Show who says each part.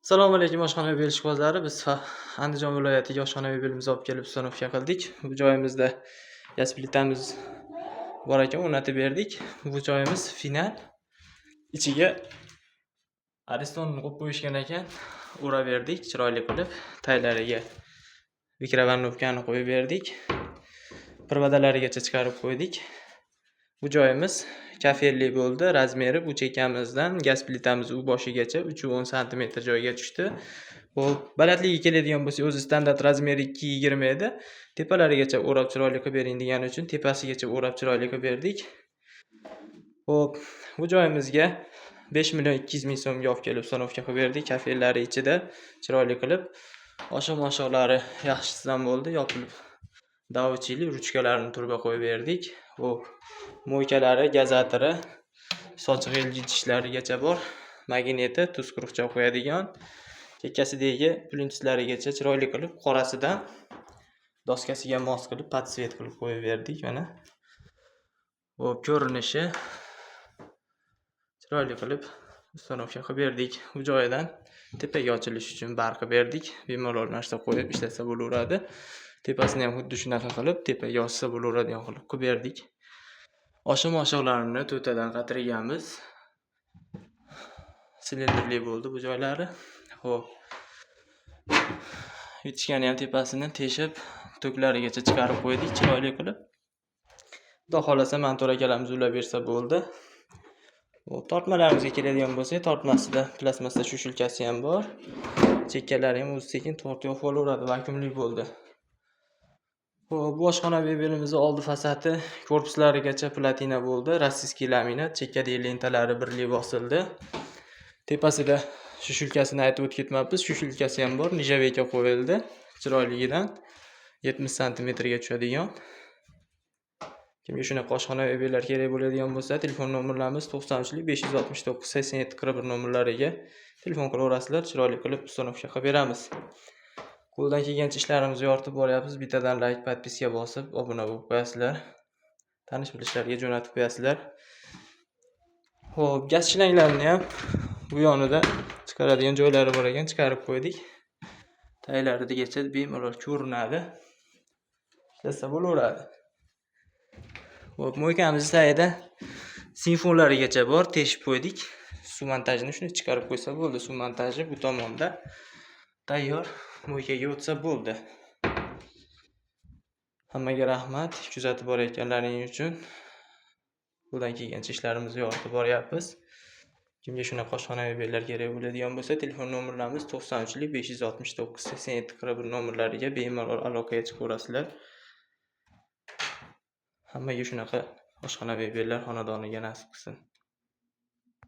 Speaker 1: Assalomu alaykum oshxonaviy bo'lish ishqibozlari. Biz Andijon viloyatiga oshxonaviy bo'limizni olib kelib ustanovka qildik. Bu joyimizda gaz plitamiz bor ekan, o'rnatib berdik. Bu joyimiz final. Ichiga aristonni qo'yib qo'yishgan ekan, uraverdik chiroyli qilib. Taylariga mikrovalnovkani qo'yib berdik. Provodalarigacha chiqarib qo'ydik. Bu joyimiz kafelli bo'ldi. Razmeri bu chekamizdan gaz plitamiz u boshigacha 310 sm joyga tushdi. Xo'p, balandligiga keladigan bo'lsa, o'zi standart razmeri 220 edi. Tepalarigacha o'rab chiroyli qilib bering degani uchun tepasigacha o'rab chiroyli qilib berdik. Xo'p, bu joyimizga 5.200.000 so'mga olib kelib ustanovka qilib berdik. Kafellari ichida chiroyli qilib, osha-moshalari yaxshisidan bo'ldi, yopilib. Davchili ruchkalarini turba qo'yib berdik. Xo'p, mo'ykalari, gazatiri, sochiq idishlarigacha bor. Magneti, tuz quruqcha qo'yadigan. Chekkasidagi plintuslarigacha chiroyli qilib qorasidan doskasiga mos qilib podsvet qilib qo'yib berdik mana. Xo'p, ko'rinishi chiroyli qilib ustanovka qilib berdik. Bu joyidan tepaga ochilish uchun barq berdik. Bemalol narsa qo'yib ishlasa bo'laveradi. Tepasini ham xuddi shunaqa qilib tepaga ochsa bo'laveradigan qilib berdik. Osha-moshalarni to'tadan qatirganmiz. Silindrli bo'ldi bu joylari. Xo'p. Yutishgani ham tepasini teshib, to'klarigacha chiqarib qo'ydik chiroyli qilib. Xudo xolasa mantor akalarimiz ulab bersa bo'ldi. Xo'p, tortmalarimizga keladigan bo'lsak, tortmasida plastmassa shushilkasi ham bor. Chekkalari ham o'zi sekin tortib olaveradi, vakuumli bo'ldi. Xo'p, bu oshxonaviy bo'limimizning oldi fasadi korpuslarigacha platina bo'ldi, rossiyskiy laminat, chekkadagi lentalari birli bosildi. Tepasida shushilkasini aytib o'tib ketmabmiz. Shushilkasi ham bor, nijaveyka qo'yildi. Chiroyligidan 70 sm ga tushadigan. Kimga shunaqa oshxonaviy bo'limlar kerak bo'ladigan bo'lsa, telefon nomerlarimiz 93 569 8741 nomerlariga telefon qilaverasizlar. Chiroyli qilib ustanovka qilib beramiz. Qo'ldan kelgancha ishlarimizni yoritib boryapmiz. Bittadan like, podpiska bosib, obuna bo'lib qo'yasizlar. Tanish bilishlarga jo'natib qo'yasizlar. Xo'p, gaz shilanglarini ham bu yonida chiqaradigan joylari bor ekan, chiqarib qo'ydik. Taylarigacha bemalol ko'rinadi. Ishlasa bo'laveradi. Xo'p, mo'ykamiz tagida sinfonlarigacha bor, teshib qo'ydik. Suv montajini shuni chiqarib qo'ysa bo'ldi. Suv montaji bu tomonda tayyor. Mo'ykaga o'tsa bo'ldi. Hammaga rahmat, kuzatib borayotganlaring uchun. Qo'ldan kelgancha ishlarimizni yoritib boryapmiz. Kimga shunaqa oshxonaviy bo'limlar kerak bo'ladigan bo'lsa, telefon nomerlarimiz 93 569 8741 nomerlariga bemalol aloqaga chiqaverasizlar. Hammaga shunaqa oshxonaviy bo'limlar xonadoniga nasib qilsin.